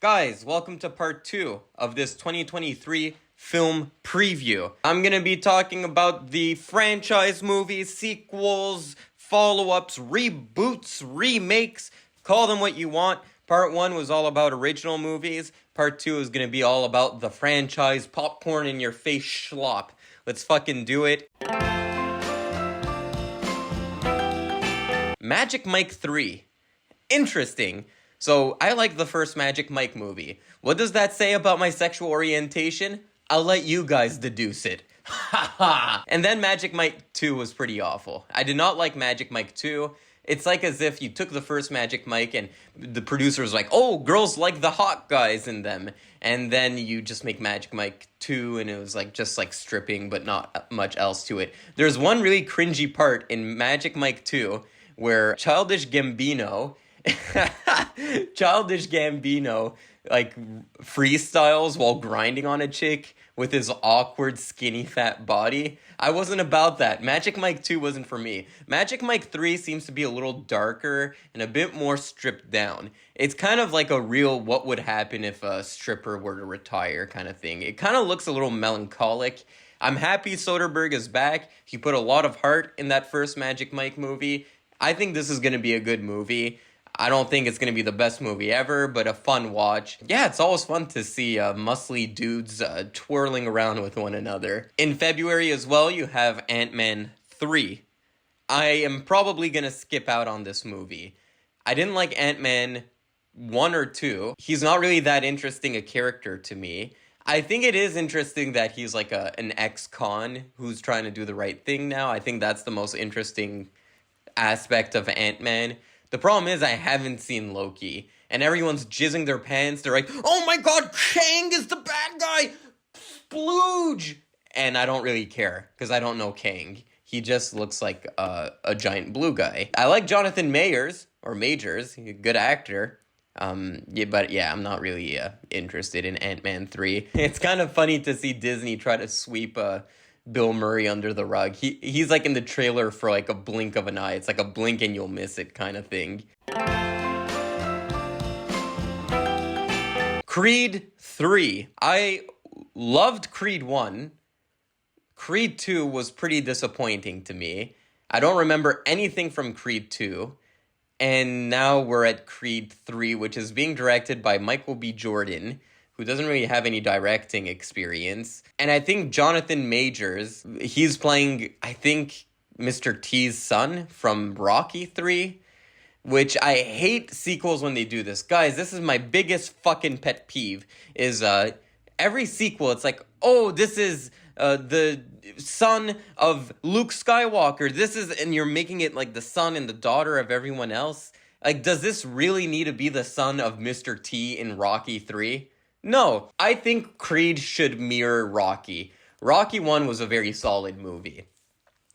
Guys, welcome to part 2 of this 2023 film preview. I'm gonna be talking about the franchise movies, sequels, follow-ups, reboots, remakes, call them what you want. Part 1 was all about original movies. Part 2 is gonna be all about the franchise popcorn in your face schlop. Let's fucking do it. Magic Mike 3. Interesting. So, I like the first Magic Mike movie. What does that say about my sexual orientation? I'll let you guys deduce it. Ha ha! And then Magic Mike 2 was pretty awful. I did not like Magic Mike 2. It's like as if you took the first Magic Mike and the producer was like, oh, girls like the hot guys in them. And then you just make Magic Mike 2 and it was like just like stripping but not much else to it. There's one really cringy part in Magic Mike 2 where Childish Gambino like freestyles while grinding on a chick with his awkward skinny fat body. I wasn't about that. Magic Mike 2 wasn't for me. Magic Mike 3 seems to be a little darker and a bit more stripped down. It's kind of like a real what would happen if a stripper were to retire kind of thing. It kind of looks a little melancholic. I'm happy Soderbergh is back. He put a lot of heart in that first Magic Mike movie. I think this is going to be a good movie. I don't think it's going to be the best movie ever, but a fun watch. Yeah, it's always fun to see muscly dudes twirling around with one another. In February as well, you have Ant-Man 3. I am probably going to skip out on this movie. I didn't like Ant-Man 1 or 2. He's not really that interesting a character to me. I think it is interesting that he's like an ex-con who's trying to do the right thing now. I think that's the most interesting aspect of Ant-Man. The problem is I haven't seen Loki, and everyone's jizzing their pants. They're like, oh my god, Kang is the bad guy! Splooge! And I don't really care, because I don't know Kang. He just looks like a giant blue guy. I like Jonathan Majors, he's a good actor. But I'm not really interested in Ant-Man 3. It's kind of funny to see Disney try to sweep Bill Murray under the rug. He's like in the trailer for like a blink of an eye. It's like a blink and you'll miss it kind of thing. Creed 3. I loved Creed 1. Creed 2 was pretty disappointing to me. I don't remember anything from Creed 2. And now we're at Creed 3, which is being directed by Michael B. Jordan, who doesn't really have any directing experience. And I think Jonathan Majors, he's playing, I think, Mr. T's son from Rocky 3, which I hate sequels when they do this. Guys, this is my biggest fucking pet peeve, is every sequel, it's like, oh, this is the son of Luke Skywalker. And you're making it like the son and the daughter of everyone else. Like, does this really need to be the son of Mr. T in Rocky 3? No, I think Creed should mirror Rocky. Rocky 1 was a very solid movie.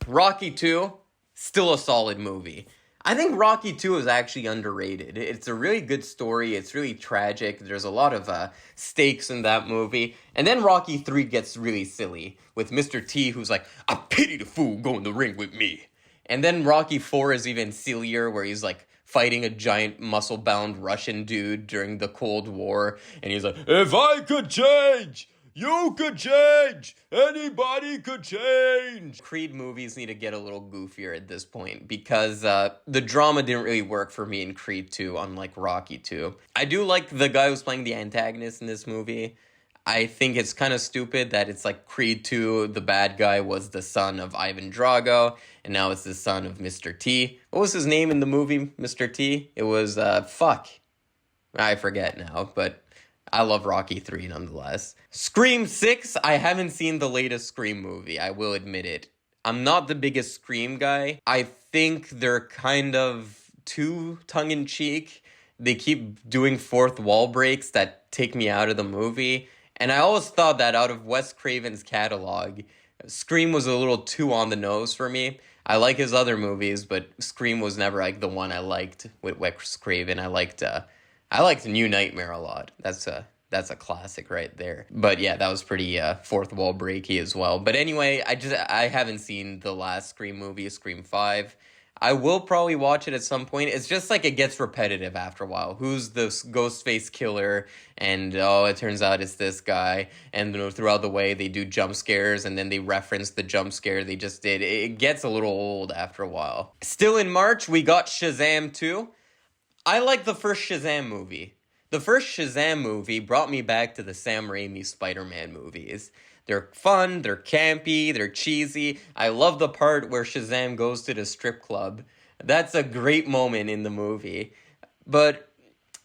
Rocky 2, still a solid movie. I think Rocky 2 is actually underrated. It's a really good story. It's really tragic. There's a lot of stakes in that movie. And then Rocky 3 gets really silly with Mr. T, who's like, I pity the fool go in the ring with me. And then Rocky 4 is even sillier, where he's like, fighting a giant muscle-bound Russian dude during the Cold War. And he's like, if I could change, you could change, anybody could change. Creed movies need to get a little goofier at this point, because the drama didn't really work for me in Creed 2, unlike Rocky 2. I do like the guy who's playing the antagonist in this movie. I think it's kind of stupid that it's like Creed 2, the bad guy was the son of Ivan Drago, and now it's the son of Mr. T. What was his name in the movie, Mr. T? It was, I forget now, but I love Rocky 3 nonetheless. Scream 6, I haven't seen the latest Scream movie, I will admit it. I'm not the biggest Scream guy. I think they're kind of too tongue-in-cheek. They keep doing fourth wall breaks that take me out of the movie. And I always thought that out of Wes Craven's catalog, Scream was a little too on the nose for me. I like his other movies, but Scream was never like the one I liked with Wes Craven. I liked New Nightmare a lot. That's a classic right there. But yeah, that was pretty fourth wall breaky as well. But anyway, I haven't seen the last Scream movie, Scream 5. I will probably watch it at some point. It's just like it gets repetitive after a while. Who's this Ghostface killer? And oh, it turns out it's this guy. And throughout the way, they do jump scares, and then they reference the jump scare they just did. It gets a little old after a while. Still in March, we got Shazam 2. I like the first Shazam movie. The first Shazam movie brought me back to the Sam Raimi Spider-Man movies. They're fun, they're campy, they're cheesy. I love the part where Shazam goes to the strip club. That's a great moment in the movie. But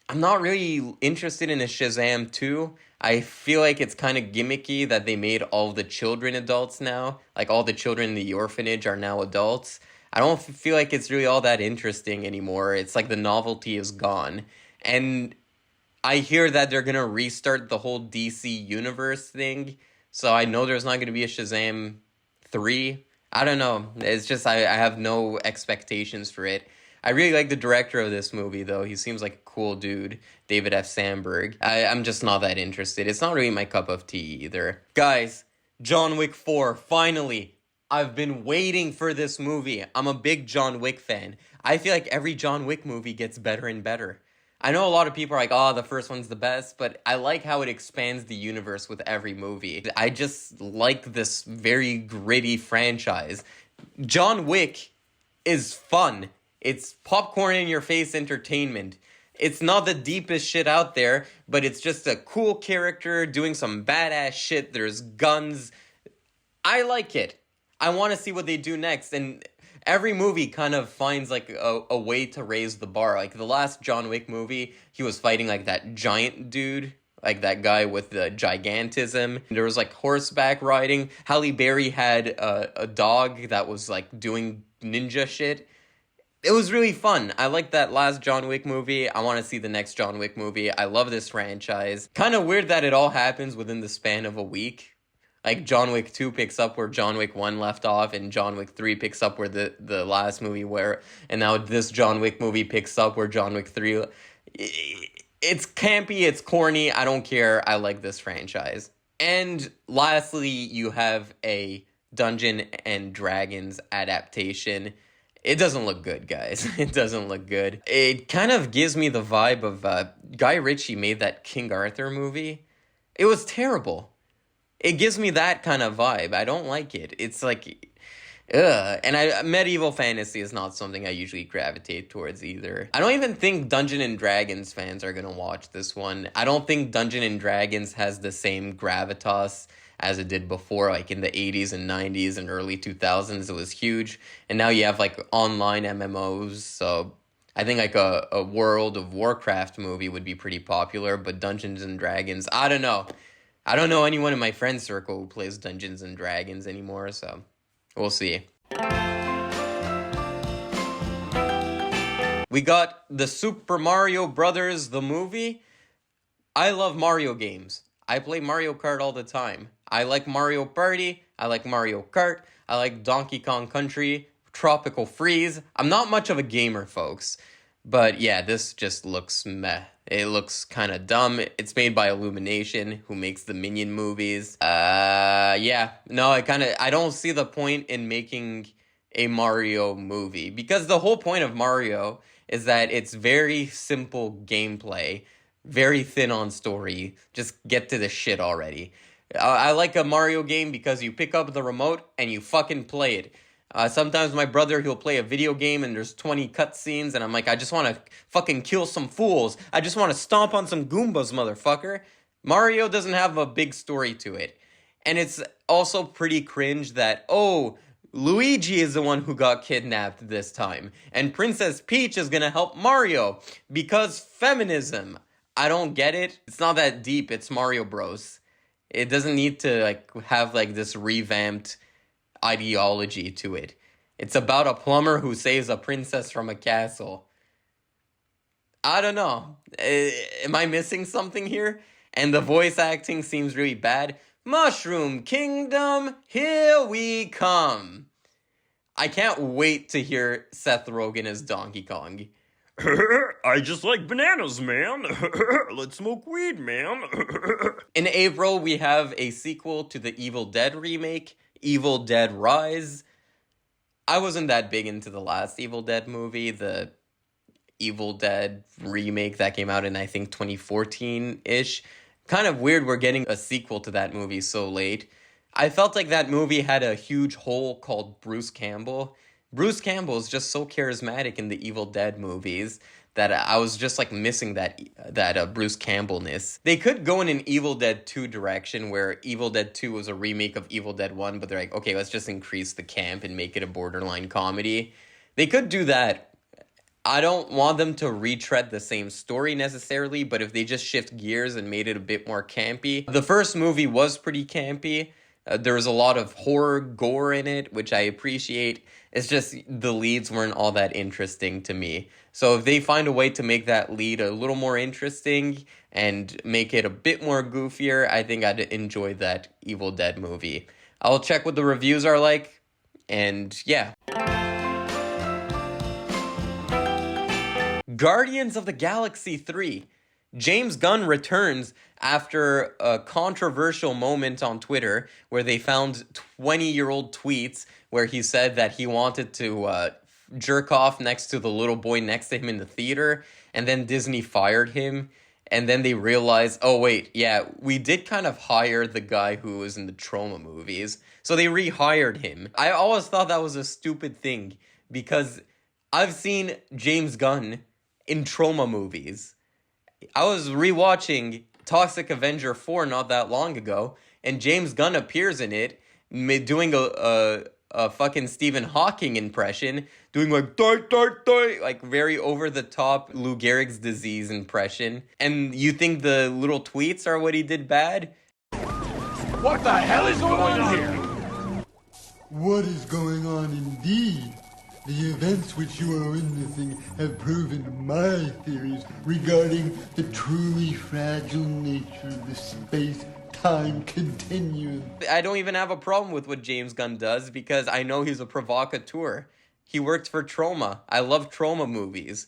I'm not really interested in a Shazam 2. I feel like it's kind of gimmicky that they made all the children adults now. Like all the children in the orphanage are now adults. I don't feel like it's really all that interesting anymore. It's like the novelty is gone. And I hear that they're going to restart the whole DC universe thing. So I know there's not going to be a Shazam 3. I don't know. It's just I have no expectations for it. I really like the director of this movie, though. He seems like a cool dude, David F. Sandberg. I'm just not that interested. It's not really my cup of tea either. Guys, John Wick 4, finally. I've been waiting for this movie. I'm a big John Wick fan. I feel like every John Wick movie gets better and better. I know a lot of people are like, oh, the first one's the best, but I like how it expands the universe with every movie. I just like this very gritty franchise. John Wick is fun. It's popcorn in your face entertainment. It's not the deepest shit out there, but it's just a cool character doing some badass shit. There's guns. I like it. I want to see what they do next, and every movie kind of finds like a way to raise the bar. Like the last John Wick movie, he was fighting like that giant dude, like that guy with the gigantism. There was like horseback riding. Halle Berry had a dog that was like doing ninja shit. It was really fun. I like that last John Wick movie. I want to see the next John Wick movie. I love this franchise. Kind of weird that it all happens within the span of a week. Like, John Wick 2 picks up where John Wick 1 left off, and John Wick 3 picks up where the last movie and now this John Wick movie picks up where John Wick 3... It's campy, it's corny, I don't care, I like this franchise. And lastly, you have a Dungeons and Dragons adaptation. It doesn't look good, guys. It doesn't look good. It kind of gives me the vibe of Guy Ritchie made that King Arthur movie. It was terrible. It gives me that kind of vibe. I don't like it. It's like, ugh. And medieval fantasy is not something I usually gravitate towards either. I don't even think Dungeons and Dragons fans are going to watch this one. I don't think Dungeons and Dragons has the same gravitas as it did before, like in the 80s and 90s and early 2000s. It was huge. And now you have like online MMOs, so I think like a World of Warcraft movie would be pretty popular, but Dungeons and Dragons, I don't know. I don't know anyone in my friend circle who plays Dungeons and Dragons anymore, so we'll see. We got the Super Mario Brothers, the movie. I love Mario games. I play Mario Kart all the time. I like Mario Party. I like Mario Kart. I like Donkey Kong Country, Tropical Freeze. I'm not much of a gamer, folks. But yeah, this just looks meh. It looks kind of dumb. It's made by Illumination, who makes the Minion movies. Yeah. No, I don't see the point in making a Mario movie. Because the whole point of Mario is that it's very simple gameplay. Very thin on story. Just get to the shit already. I like a Mario game because you pick up the remote and you fucking play it. Sometimes my brother, he'll play a video game and there's 20 cutscenes and I'm like, I just want to fucking kill some fools. I just want to stomp on some Goombas, motherfucker. Mario doesn't have a big story to it. And it's also pretty cringe that, oh, Luigi is the one who got kidnapped this time. And Princess Peach is gonna help Mario because feminism. I don't get it. It's not that deep. It's Mario Bros. It doesn't need to have this revamped ideology to it. It's about a plumber who saves a princess from a castle. I don't know. Am I missing something here? And the voice acting seems really bad. Mushroom Kingdom, here we come. I can't wait to hear Seth Rogen as Donkey Kong. I just like bananas, man. Let's smoke weed, man. In April, we have a sequel to the Evil Dead remake, Evil Dead Rise. I wasn't that big into the last Evil Dead movie, the Evil Dead remake that came out in, I think, 2014-ish. Kind of weird we're getting a sequel to that movie so late. I felt like that movie had a huge hole called Bruce Campbell. Bruce Campbell is just so charismatic in the Evil Dead movies that I was just like missing that Bruce Campbellness. They could go in an Evil Dead 2 direction where Evil Dead 2 was a remake of Evil Dead 1, but they're like, okay, let's just increase the camp and make it a borderline comedy. They could do that. I don't want them to retread the same story necessarily, but if they just shift gears and made it a bit more campy. The first movie was pretty campy. There was a lot of horror gore in it, which I appreciate. It's just the leads weren't all that interesting to me. So if they find a way to make that lead a little more interesting and make it a bit more goofier, I think I'd enjoy that Evil Dead movie. I'll check what the reviews are like, and yeah. Guardians of the Galaxy 3. James Gunn returns after a controversial moment on Twitter where they found 20-year-old tweets where he said that he wanted to jerk off next to the little boy next to him in the theater, and then Disney fired him, and then they realized, oh wait, yeah, we did kind of hire the guy who was in the Trauma movies, so they rehired him. I always thought that was a stupid thing, because I've seen James Gunn in Trauma movies. I was rewatching Toxic Avenger 4 not that long ago, and James Gunn appears in it, doing a fucking Stephen Hawking impression, doing like dart dart dart, like very over the top Lou Gehrig's disease impression. And you think the little tweets are what he did bad? What the hell is going on here? What is going on indeed? The events which you are witnessing have proven my theories regarding the truly fragile nature of the space-time continuum. I don't even have a problem with what James Gunn does because I know he's a provocateur. He worked for Trauma. I love Trauma movies.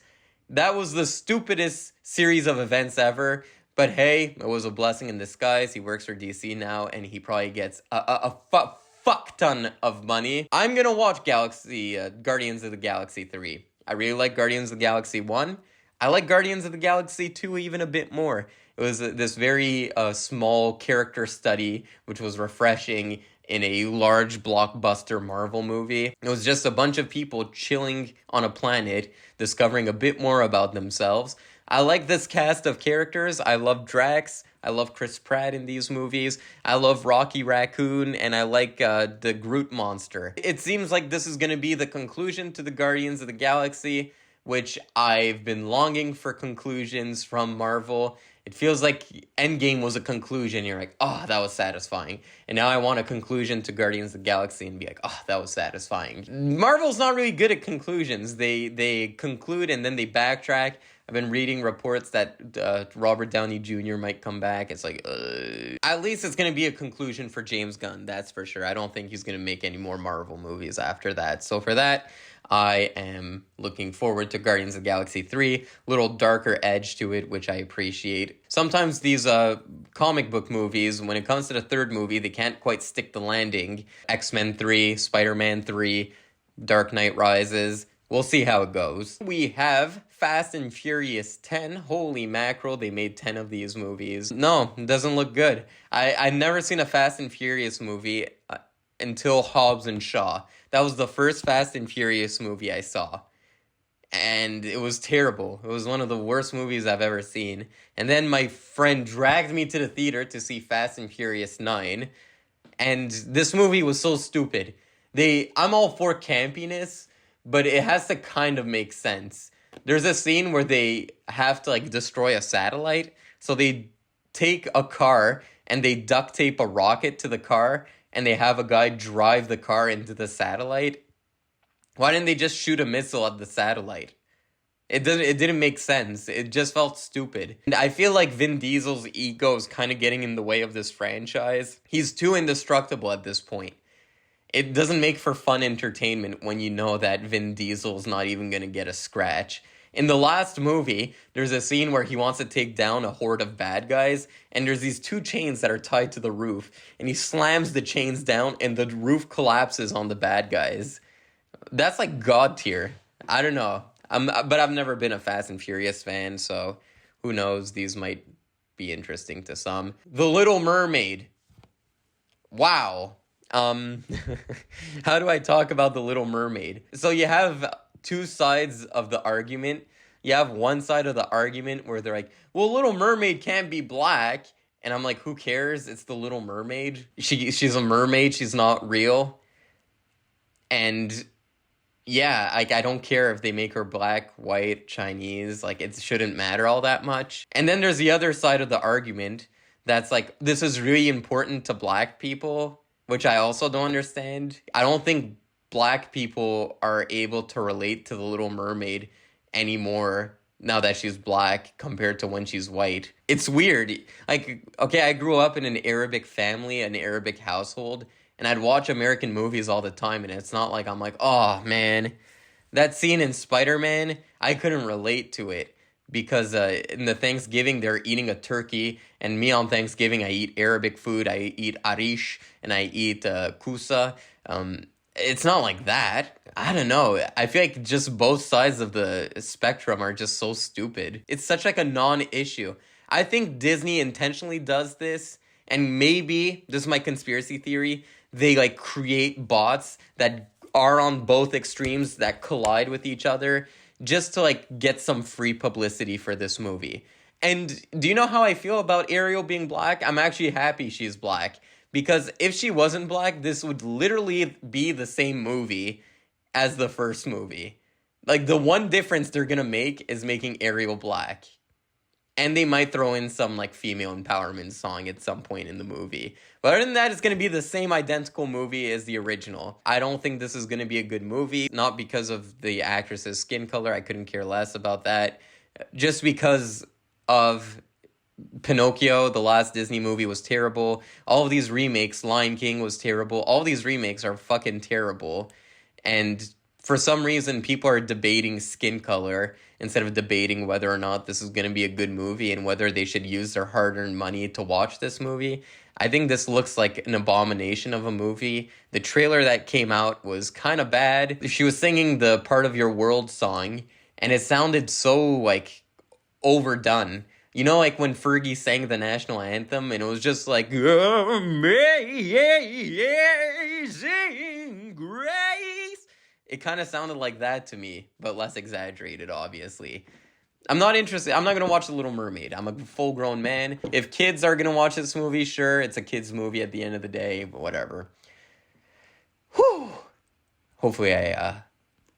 That was the stupidest series of events ever, but hey, it was a blessing in disguise. He works for DC now, and he probably gets a fuck ton of money. I'm gonna watch Guardians of the Galaxy 3. I really like Guardians of the Galaxy 1. I like Guardians of the Galaxy 2 even a bit more. It was this very small character study, which was refreshing in a large blockbuster Marvel movie. It was just a bunch of people chilling on a planet, discovering a bit more about themselves. I like this cast of characters. I love Drax. I love Chris Pratt in these movies. I love Rocky Raccoon, and I like the Groot monster. It seems like this is going to be the conclusion to the Guardians of the Galaxy, which I've been longing for conclusions from Marvel. It feels like Endgame was a conclusion. You're like, oh, that was satisfying. And now I want a conclusion to Guardians of the Galaxy and be like, oh, that was satisfying. Marvel's not really good at conclusions. They conclude and then they backtrack. I've been reading reports that Robert Downey Jr. might come back. It's like, At least it's going to be a conclusion for James Gunn, that's for sure. I don't think he's going to make any more Marvel movies after that. So for that, I am looking forward to Guardians of the Galaxy 3. Little darker edge to it, which I appreciate. Sometimes these comic book movies, when it comes to the third movie, they can't quite stick the landing. X-Men 3, Spider-Man 3, Dark Knight Rises. We'll see how it goes. We have Fast and Furious 10. Holy mackerel, they made 10 of these movies. No, it doesn't look good. I've never seen a Fast and Furious movie until Hobbs and Shaw. That was the first Fast and Furious movie I saw. And it was terrible. It was one of the worst movies I've ever seen. And then my friend dragged me to the theater to see Fast and Furious 9. And this movie was so stupid. I'm all for campiness, but it has to kind of make sense. There's a scene where they have to destroy a satellite. So they take a car and they duct tape a rocket to the car and they have a guy drive the car into the satellite. Why didn't they just shoot a missile at the satellite? It didn't make sense. It just felt stupid. And I feel like Vin Diesel's ego is kind of getting in the way of this franchise. He's too indestructible at this point. It doesn't make for fun entertainment when you know that Vin Diesel's not even going to get a scratch. In the last movie, there's a scene where he wants to take down a horde of bad guys, and there's these two chains that are tied to the roof, and he slams the chains down, and the roof collapses on the bad guys. That's like God tier. I don't know. But I've never been a Fast and Furious fan, so who knows? These might be interesting to some. The Little Mermaid. Wow. How do I talk about The Little Mermaid? So you have two sides of the argument. You have one side of the argument where they're like, well, Little Mermaid can't be black. And I'm like, who cares? It's the Little Mermaid. She's a mermaid. She's not real. And yeah, like, I don't care if they make her black, white, Chinese. Like, it shouldn't matter all that much. And then there's the other side of the argument that's like, this is really important to black people, which I also don't understand. I don't think black people are able to relate to the Little Mermaid anymore now that she's black compared to when she's white. It's weird. Like, okay, I grew up in an Arabic family, an Arabic household, and I'd watch American movies all the time, and it's not like I'm like, oh, man, that scene in Spider-Man, I couldn't relate to it. Because in the Thanksgiving, they're eating a turkey, and me on Thanksgiving, I eat Arabic food, I eat arish, and I eat kusa. It's not like that. I don't know. I feel like just both sides of the spectrum are just so stupid. It's such like a non-issue. I think Disney intentionally does this, and maybe, this is my conspiracy theory, they like create bots that are on both extremes that collide with each other, just to like get some free publicity for this movie. And do you know how I feel about Ariel being black? I'm actually happy she's black, because if she wasn't black, this would literally be the same movie as the first movie. Like, the one difference they're gonna make is making Ariel black. And they might throw in some like female empowerment song at some point in the movie. But other than that, it's going to be the same identical movie as the original. I don't think this is going to be a good movie. Not because of the actress's skin color. I couldn't care less about that. Just because of Pinocchio, the last Disney movie, was terrible. All of these remakes, Lion King was terrible. All these remakes are fucking terrible. And for some reason, people are debating skin color instead of debating whether or not this is going to be a good movie and whether they should use their hard-earned money to watch this movie. I think this looks like an abomination of a movie. The trailer that came out was kind of bad. She was singing the Part of Your World song, and it sounded so, like, overdone. You know, like when Fergie sang the national anthem, and it was just like, Amazing Grace. It kind of sounded like that to me, but less exaggerated, obviously. I'm not interested. I'm not going to watch The Little Mermaid. I'm a full-grown man. If kids are going to watch this movie, sure, it's a kid's movie at the end of the day, but whatever. Whew. Hopefully I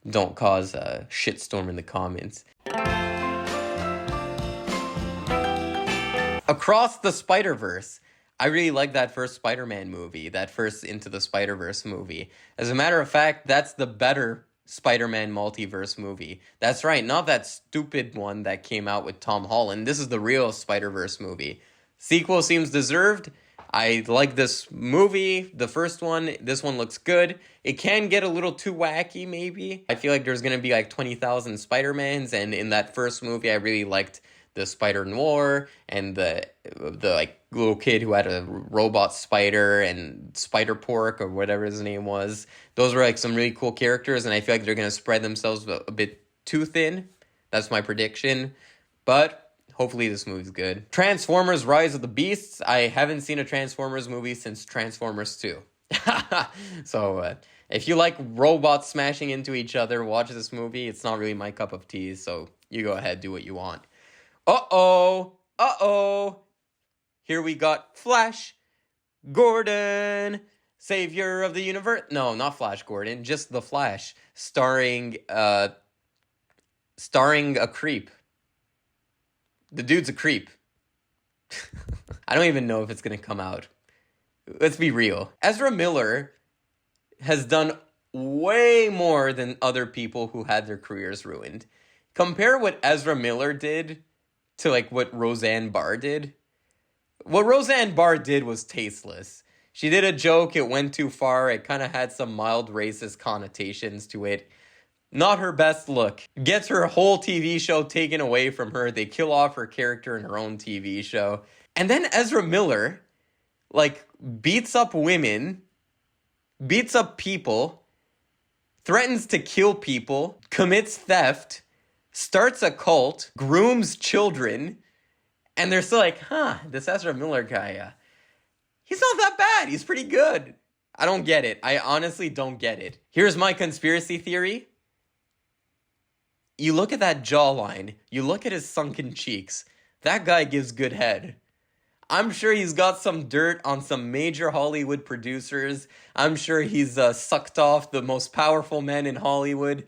don't cause a shitstorm in the comments. Across the Spider-Verse. I really like that first Spider-Man movie, that first Into the Spider-Verse movie. As a matter of fact, that's the better Spider-Man multiverse movie. That's right, not that stupid one that came out with Tom Holland. This is the real Spider-Verse movie. Sequel seems deserved. I like this movie, the first one. This one looks good. It can get a little too wacky, maybe. I feel like there's going to be like 20,000 Spider-Mans, and in that first movie, I really liked the Spider Noir and the like little kid who had a robot spider and Spider Pork or whatever his name was. Those were like some really cool characters, and I feel like they're going to spread themselves a bit too thin. That's my prediction. But hopefully this movie's good. Transformers Rise of the Beasts. I haven't seen a Transformers movie since Transformers 2. So if you like robots smashing into each other, watch this movie. It's not really my cup of tea, so you go ahead, do what you want. Uh-oh. Here we got Flash Gordon, savior of the universe. No, not Flash Gordon, just the Flash, starring a creep. The dude's a creep. I don't even know if it's gonna come out. Let's be real. Ezra Miller has done way more than other people who had their careers ruined. Compare what Ezra Miller did to like what Roseanne Barr did. What Roseanne Barr did was tasteless. She did a joke, it went too far, it kind of had some mild racist connotations to it. Not her best look. Gets her whole TV show taken away from her. They kill off her character in her own TV show. And then Ezra Miller, like, beats up women, beats up people, threatens to kill people, commits theft, starts a cult, grooms children, and they're still like, this Ezra Miller guy, he's not that bad. He's pretty good. I don't get it. I honestly don't get it. Here's my conspiracy theory. You look at that jawline, you look at his sunken cheeks, that guy gives good head. I'm sure he's got some dirt on some major Hollywood producers. I'm sure he's sucked off the most powerful men in Hollywood.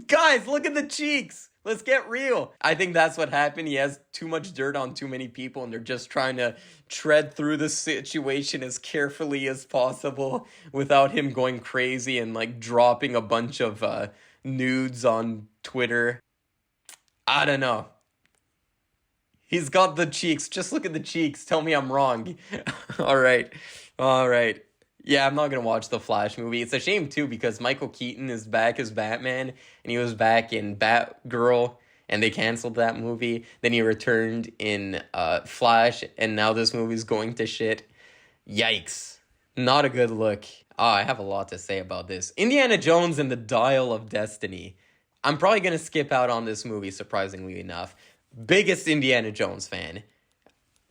Guys, look at the cheeks. Let's get real. I think that's what happened. He has too much dirt on too many people, and they're just trying to tread through the situation as carefully as possible without him going crazy and like dropping a bunch of nudes on Twitter. I don't know. He's got the cheeks. Just look at the cheeks. Tell me I'm wrong. All right. Yeah, I'm not going to watch the Flash movie. It's a shame, too, because Michael Keaton is back as Batman, and he was back in Batgirl, and they canceled that movie. Then he returned in Flash, and now this movie's going to shit. Yikes. Not a good look. I have a lot to say about this. Indiana Jones and the Dial of Destiny. I'm probably going to skip out on this movie, surprisingly enough. Biggest Indiana Jones fan.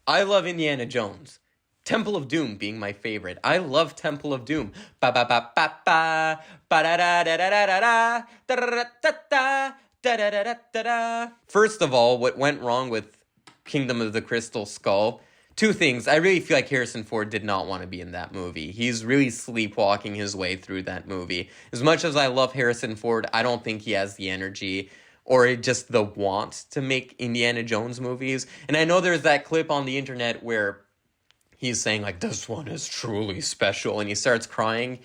I love Indiana Jones. Temple of Doom being my favorite. I love Temple of Doom. Ba ba ba ba ba ba da da da da da da da da da da da. First of all, what went wrong with Kingdom of the Crystal Skull? Two things. I really feel like Harrison Ford did not want to be in that movie. He's really sleepwalking his way through that movie. As much as I love Harrison Ford, I don't think he has the energy or just the want to make Indiana Jones movies. And I know there's that clip on the internet where he's saying, like, this one is truly special, and he starts crying.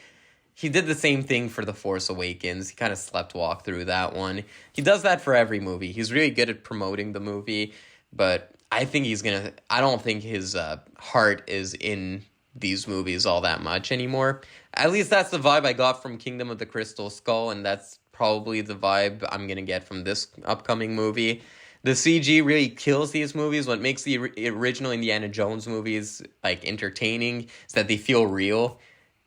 He did the same thing for The Force Awakens. He kind of sleptwalked through that one. He does that for every movie. He's really good at promoting the movie, but I think I don't think his heart is in these movies all that much anymore. At least that's the vibe I got from Kingdom of the Crystal Skull, and that's probably the vibe I'm going to get from this upcoming movie. The CG really kills these movies. What makes the original Indiana Jones movies like entertaining is that they feel real.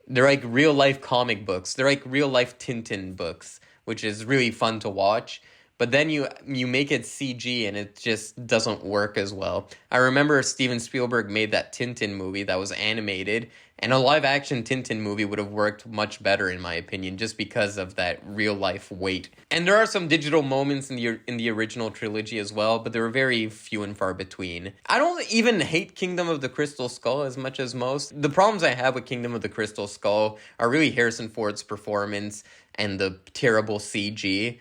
They're like real life comic books. They're like real life Tintin books, which is really fun to watch. But then you make it CG and it just doesn't work as well. I remember Steven Spielberg made that Tintin movie that was animated, and a live action Tintin movie would have worked much better in my opinion, just because of that real life weight. And there are some digital moments in the original trilogy as well, but they were very few and far between. I don't even hate Kingdom of the Crystal Skull as much as most. The problems I have with Kingdom of the Crystal Skull are really Harrison Ford's performance and the terrible CG.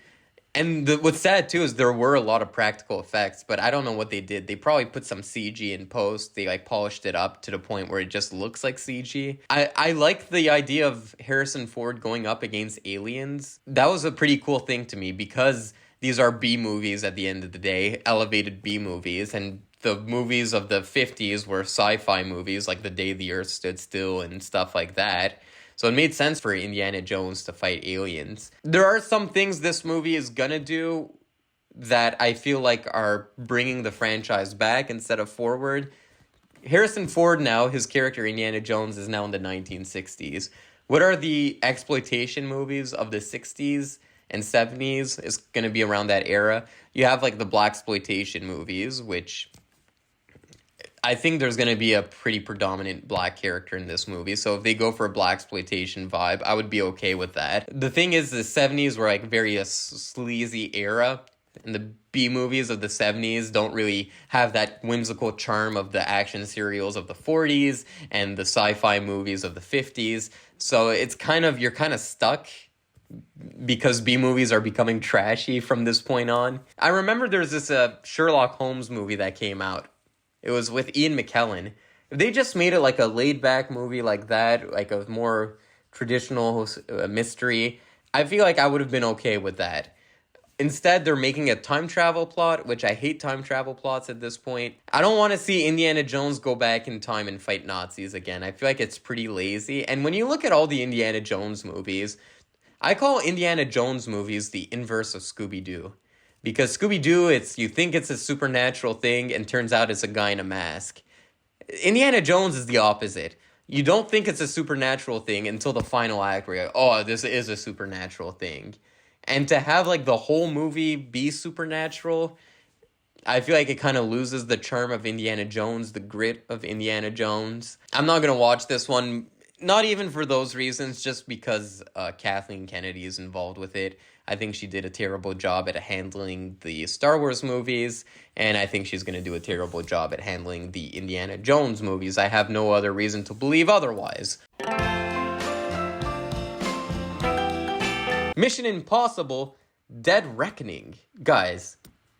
And what's sad, too, is there were a lot of practical effects, but I don't know what they did. They probably put some CG in post. They, like, polished it up to the point where it just looks like CG. I like the idea of Harrison Ford going up against aliens. That was a pretty cool thing to me, because these are B movies at the end of the day, elevated B movies, and the movies of the 50s were sci-fi movies, like The Day the Earth Stood Still and stuff like that. So it made sense for Indiana Jones to fight aliens. There are some things this movie is gonna do that I feel like are bringing the franchise back instead of forward. Harrison Ford now, his character Indiana Jones, is now in the 1960s. What are the exploitation movies of the 60s and 70s? It's gonna be around that era. You have like the blaxploitation movies, which I think there's going to be a pretty predominant black character in this movie, so if they go for a blaxploitation vibe, I would be okay with that. The thing is, the 70s were like very sleazy era, and the B movies of the 70s don't really have that whimsical charm of the action serials of the 40s and the sci-fi movies of the 50s, so it's you're kind of stuck because B movies are becoming trashy from this point on. I remember there's this Sherlock Holmes movie that came out. It was with Ian McKellen. If they just made it like a laid-back movie like that, like a more traditional mystery, I feel like I would have been okay with that. Instead, they're making a time travel plot, which I hate time travel plots at this point. I don't want to see Indiana Jones go back in time and fight Nazis again. I feel like it's pretty lazy. And when you look at all the Indiana Jones movies, I call Indiana Jones movies the inverse of Scooby-Doo. Because Scooby-Doo, you think it's a supernatural thing, and turns out it's a guy in a mask. Indiana Jones is the opposite. You don't think it's a supernatural thing until the final act where you're like, oh, this is a supernatural thing. And to have, like, the whole movie be supernatural, I feel like it kind of loses the charm of Indiana Jones, the grit of Indiana Jones. I'm not going to watch this one, not even for those reasons, just because Kathleen Kennedy is involved with it. I think she did a terrible job at handling the Star Wars movies, and I think she's going to do a terrible job at handling the Indiana Jones movies. I have no other reason to believe otherwise. Mission Impossible Dead Reckoning. Guys,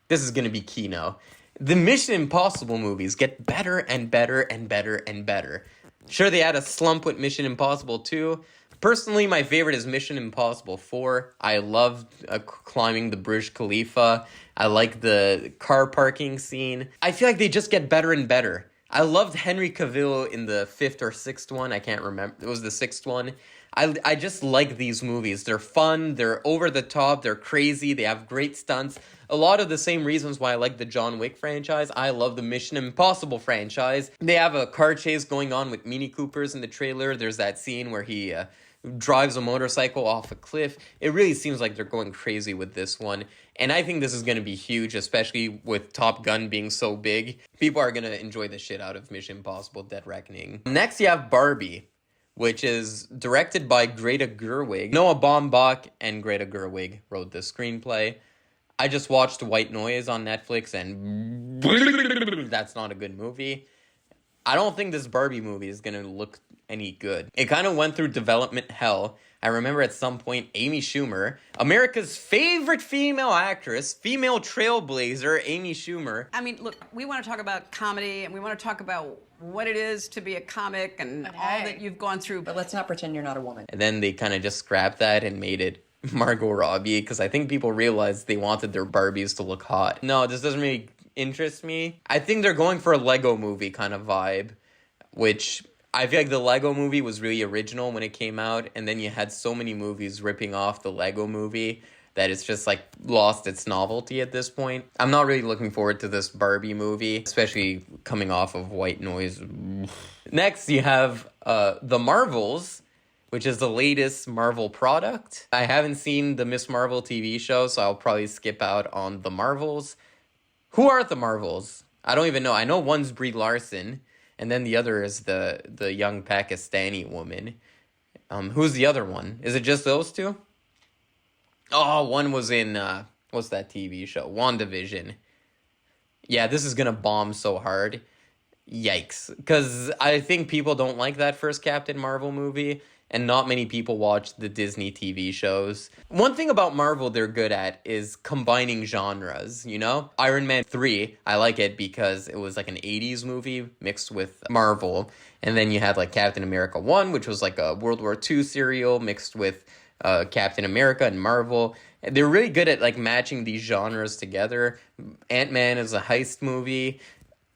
this is going to be key now. The Mission Impossible movies get better and better and better and better. Sure, they had a slump with Mission Impossible 2. Personally, my favorite is Mission Impossible 4. I loved climbing the Burj Khalifa. I like the car parking scene. I feel like they just get better and better. I loved Henry Cavill in the 5th or 6th one. I can't remember. It was the 6th one. I just like these movies. They're fun. They're over the top. They're crazy. They have great stunts. A lot of the same reasons why I like the John Wick franchise. I love the Mission Impossible franchise. They have a car chase going on with Mini Coopers in the trailer. There's that scene where he drives a motorcycle off a cliff. It really seems like they're going crazy with this one. And I think this is going to be huge, especially with Top Gun being so big. People are going to enjoy the shit out of Mission Impossible Dead Reckoning. Next, you have Barbie, which is directed by Greta Gerwig. Noah Baumbach and Greta Gerwig wrote the screenplay. I just watched White Noise on Netflix, and that's not a good movie. I don't think this Barbie movie is going to look any good. It kind of went through development hell. I remember at some point, Amy Schumer, America's favorite female actress, female trailblazer, Amy Schumer. I mean, look, we want to talk about comedy, and we want to talk about what it is to be a comic and all that you've gone through. But let's not pretend you're not a woman. And then they kind of just scrapped that and made it Margot Robbie, because I think people realized they wanted their Barbies to look hot. No, this doesn't really interest me. I think they're going for a Lego movie kind of vibe, which I feel like the Lego movie was really original when it came out, and then you had so many movies ripping off the Lego movie that it's just like lost its novelty at this point. I'm not really looking forward to this Barbie movie, especially coming off of White Noise. Next, you have The Marvels, which is the latest Marvel product. I haven't seen the Miss Marvel TV show, so I'll probably skip out on The Marvels. Who are the Marvels? I don't even know. I know one's Brie Larson, and then the other is the young Pakistani woman. Who's the other one? Is it just those two? Oh, one was in, what's that TV show? WandaVision. Yeah, this is gonna bomb so hard. Yikes. Because I think people don't like that first Captain Marvel movie, and not many people watch the Disney TV shows. One thing about Marvel they're good at is combining genres, you know? Iron Man 3, I like it because it was like an 80s movie mixed with Marvel. And then you had like Captain America 1, which was like a World War II serial mixed with Captain America and Marvel. They're really good at like matching these genres together. Ant-Man is a heist movie.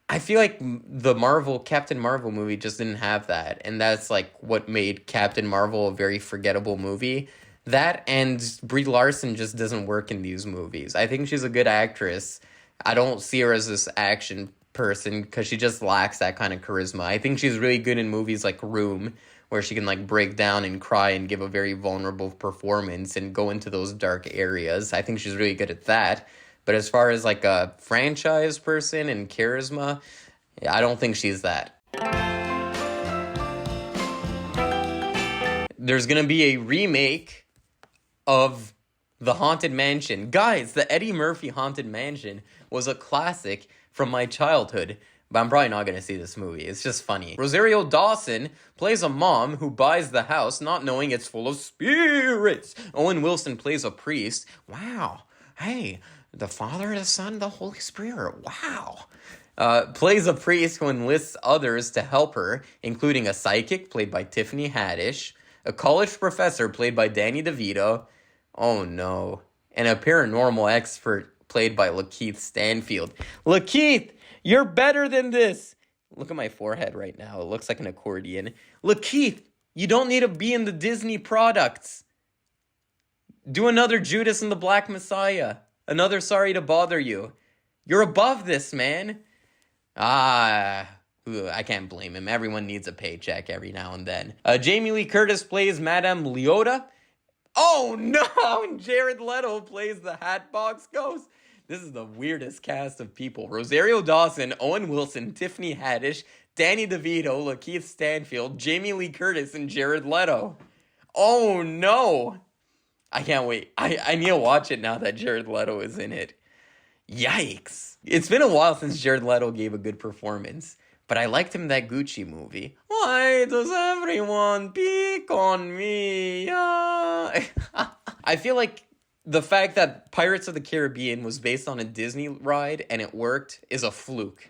I feel like the Captain Marvel movie just didn't have that. And that's like what made Captain Marvel a very forgettable movie. That and Brie Larson just doesn't work in these movies. I think she's a good actress. I don't see her as this action person because she just lacks that kind of charisma. I think she's really good in movies like Room, where she can like break down and cry and give a very vulnerable performance and go into those dark areas. I think she's really good at that. But as far as like a franchise person and charisma, I don't think she's that. There's going to be a remake of The Haunted Mansion. Guys, the Eddie Murphy Haunted Mansion was a classic from my childhood. But I'm probably not going to see this movie. It's just funny. Rosario Dawson plays a mom who buys the house not knowing it's full of spirits. Owen Wilson plays a priest. Wow. Hey, the Father, the Son, the Holy Spirit. Wow. Plays a priest who enlists others to help her, including a psychic played by Tiffany Haddish, a college professor played by Danny DeVito. Oh no. And a paranormal expert played by Lakeith Stanfield. Lakeith, you're better than this. Look at my forehead right now. It looks like an accordion. Lakeith, you don't need to be in the Disney products. Do another Judas and the Black Messiah. Another Sorry to Bother You. You're above this, man. Ooh, I can't blame him. Everyone needs a paycheck every now and then. Jamie Lee Curtis plays Madame Leota. Oh no! Jared Leto plays the Hatbox Ghost. This is the weirdest cast of people. Rosario Dawson, Owen Wilson, Tiffany Haddish, Danny DeVito, Lakeith Stanfield, Jamie Lee Curtis, and Jared Leto. Oh no! I can't wait. I need to watch it now that Jared Leto is in it. Yikes. It's been a while since Jared Leto gave a good performance, but I liked him in that Gucci movie. Why does everyone pick on me? I feel like the fact that Pirates of the Caribbean was based on a Disney ride and it worked is a fluke.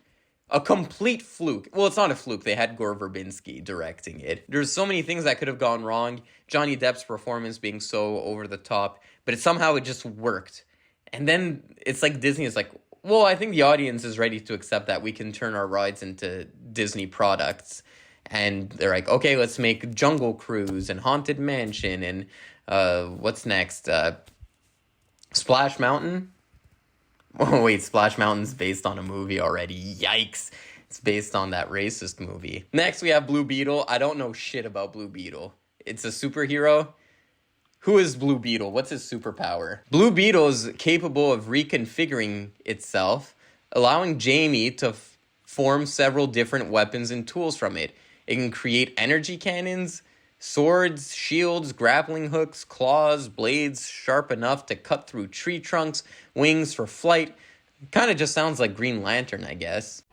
A complete fluke. Well, it's not a fluke. They had Gore Verbinski directing it. There's so many things that could have gone wrong. Johnny Depp's performance being so over the top, but somehow it just worked. And then it's like Disney is like, well, I think the audience is ready to accept that we can turn our rides into Disney products. And they're like, okay, let's make Jungle Cruise and Haunted Mansion and what's next? Splash Mountain? Oh, wait, Splash Mountain's based on a movie already. Yikes. It's based on that racist movie. Next, we have Blue Beetle. I don't know shit about Blue Beetle. It's a superhero. Who is Blue Beetle? What's his superpower? Blue Beetle is capable of reconfiguring itself, allowing Jamie to form several different weapons and tools from it. It can create energy cannons, swords, shields, grappling hooks, claws, blades sharp enough to cut through tree trunks, wings for flight. Kind of just sounds like Green Lantern, I guess.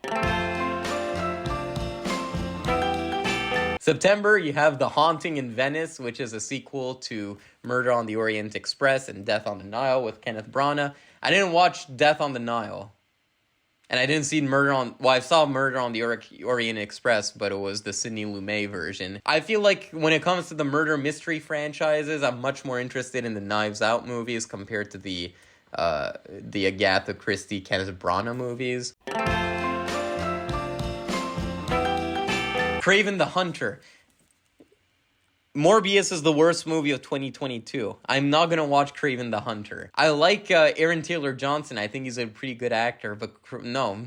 September, you have The Haunting in Venice, which is a sequel to Murder on the Orient Express and Death on the Nile with Kenneth Branagh. I didn't watch Death on the Nile. And I didn't see I saw Murder on the Orient Express, but it was the Sidney Lumet version. I feel like when it comes to the murder mystery franchises, I'm much more interested in the Knives Out movies compared to the Agatha Christie, Kenneth Branagh movies. Kraven the Hunter. Morbius is the worst movie of 2022. I'm not going to watch Kraven the Hunter. I like Aaron Taylor Johnson. I think he's a pretty good actor, but no.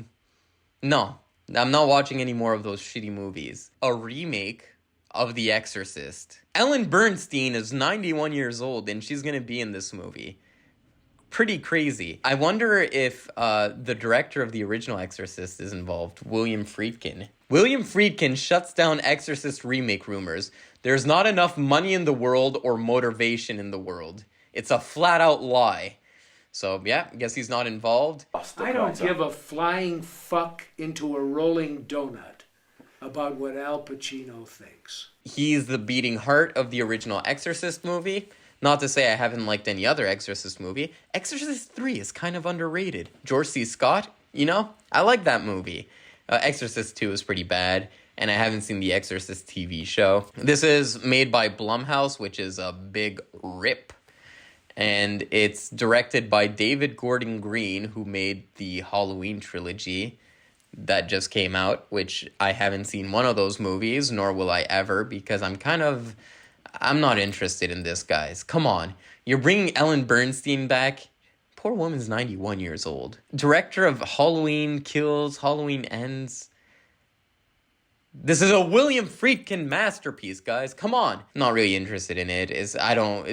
I'm not watching any more of those shitty movies. A remake of The Exorcist. Ellen Bernstein is 91 years old and she's going to be in this movie. Pretty crazy. I wonder if the director of the original Exorcist is involved, William Friedkin. William Friedkin shuts down Exorcist remake rumors. There's not enough money in the world or motivation in the world. It's a flat-out lie. So, yeah, I guess he's not involved. I don't give a flying fuck into a rolling donut about what Al Pacino thinks. He's the beating heart of the original Exorcist movie. Not to say I haven't liked any other Exorcist movie. Exorcist 3 is kind of underrated. George C. Scott, I like that movie. Exorcist 2 is pretty bad, and I haven't seen the Exorcist TV show. This is made by Blumhouse, which is a big rip. And it's directed by David Gordon Green, who made the Halloween trilogy that just came out, which I haven't seen one of those movies, nor will I ever, because I'm not interested in this, guys. Come on. You're bringing Ellen Bernstein back? Poor woman's 91 years old. Director of Halloween Kills, Halloween Ends. This is a William Friedkin masterpiece, guys. Come on. I'm not really interested in it.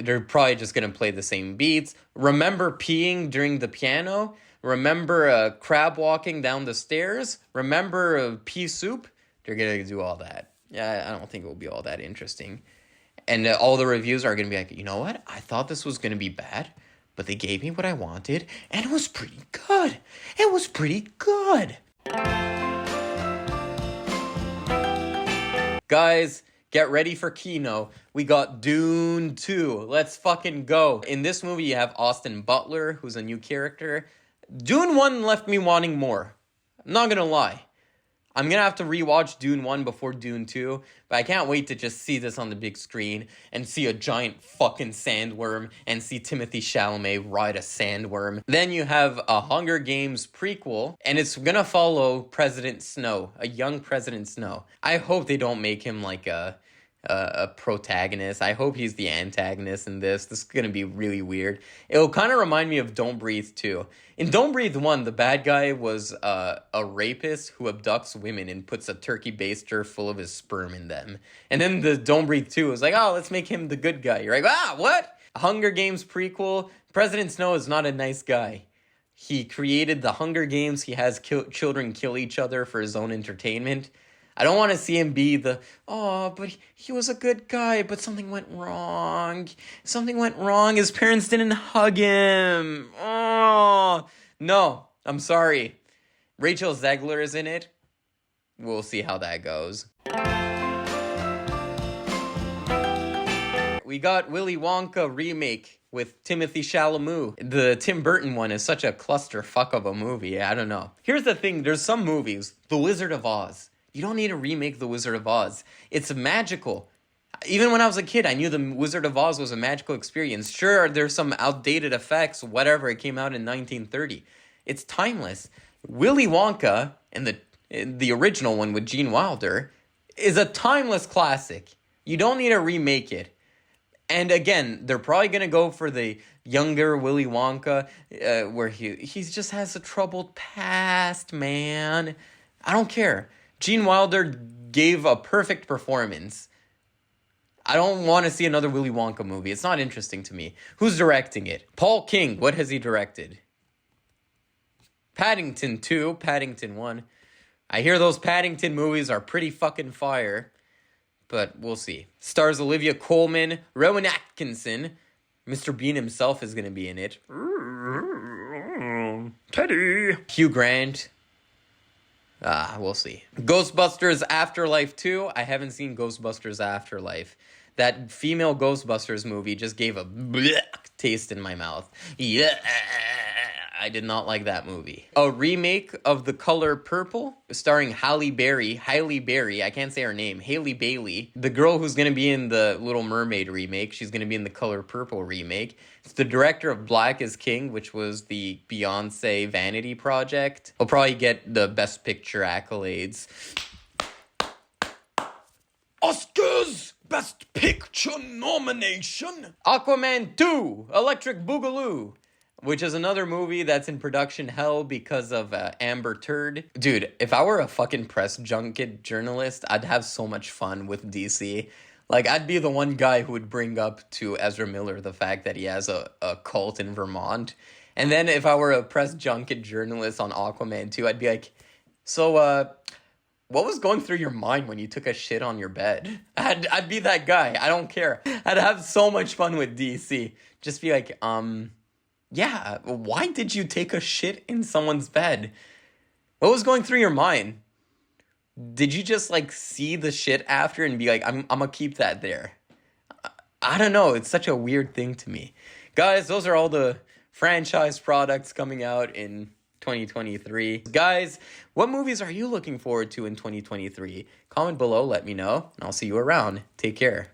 They're probably just going to play the same beats. Remember peeing during the piano? Remember crab walking down the stairs? Remember pea soup? They're going to do all that. Yeah, I don't think it will be all that interesting. And all the reviews are going to be like, you know what? I thought this was going to be bad, but they gave me what I wanted, and it was pretty good. It was pretty good. Guys, get ready for Kino. We got Dune 2. Let's fucking go. In this movie, you have Austin Butler, who's a new character. Dune 1 left me wanting more. I'm not going to lie. I'm going to have to rewatch Dune 1 before Dune 2, but I can't wait to just see this on the big screen and see a giant fucking sandworm and see Timothée Chalamet ride a sandworm. Then you have a Hunger Games prequel, and it's going to follow President Snow, a young President Snow. I hope they don't make him like a a protagonist. I hope he's the antagonist in this. This is going to be really weird. It'll kind of remind me of Don't Breathe 2. In Don't Breathe 1, the bad guy was a rapist who abducts women and puts a turkey baster full of his sperm in them. And then the Don't Breathe 2 was like, oh, let's make him the good guy. You're like, what? Hunger Games prequel. President Snow is not a nice guy. He created the Hunger Games. He has children kill each other for his own entertainment. I don't want to see him be but he was a good guy, but something went wrong. Something went wrong. His parents didn't hug him. Oh, no, I'm sorry. Rachel Zegler is in it. We'll see how that goes. We got Willy Wonka remake with Timothy Chalamet. The Tim Burton one is such a clusterfuck of a movie. I don't know. Here's the thing. There's some movies. The Wizard of Oz. You don't need to remake The Wizard of Oz. It's magical. Even when I was a kid, I knew The Wizard of Oz was a magical experience. Sure, there's some outdated effects, whatever. It came out in 1930. It's timeless. Willy Wonka, and the original one with Gene Wilder, is a timeless classic. You don't need to remake it. And again, they're probably going to go for the younger Willy Wonka, where he just has a troubled past, man. I don't care. Gene Wilder gave a perfect performance. I don't want to see another Willy Wonka movie. It's not interesting to me. Who's directing it? Paul King. What has he directed? Paddington 2, Paddington 1. I hear those Paddington movies are pretty fucking fire. But we'll see. Stars Olivia Colman, Rowan Atkinson. Mr. Bean himself is going to be in it. Teddy. Hugh Grant. We'll see. Ghostbusters Afterlife 2. I haven't seen Ghostbusters Afterlife. That female Ghostbusters movie just gave a bleh taste in my mouth. Yeah, I did not like that movie. A remake of The Color Purple, starring Halle Berry, I can't say her name, Halle Bailey. The girl who's going to be in the Little Mermaid remake, she's going to be in the Color Purple remake. It's the director of Black is King, which was the Beyonce Vanity Project. He'll probably get the Best Picture accolades. Oscars! Best Picture nomination! Aquaman 2, Electric Boogaloo, which is another movie that's in production hell because of Amber Turd. Dude, if I were a fucking press junket journalist, I'd have so much fun with DC. Like, I'd be the one guy who would bring up to Ezra Miller the fact that he has a cult in Vermont. And then if I were a press junket journalist on Aquaman 2, I'd be like, so, what was going through your mind when you took a shit on your bed? I'd be that guy. I don't care. I'd have so much fun with DC. Just be like, yeah, why did you take a shit in someone's bed? What was going through your mind? Did you just, like, see the shit after and be like, I'm gonna keep that there? I don't know. It's such a weird thing to me. Guys, those are all the franchise products coming out in 2023. Guys, what movies are you looking forward to in 2023? Comment below, let me know, and I'll see you around. Take care.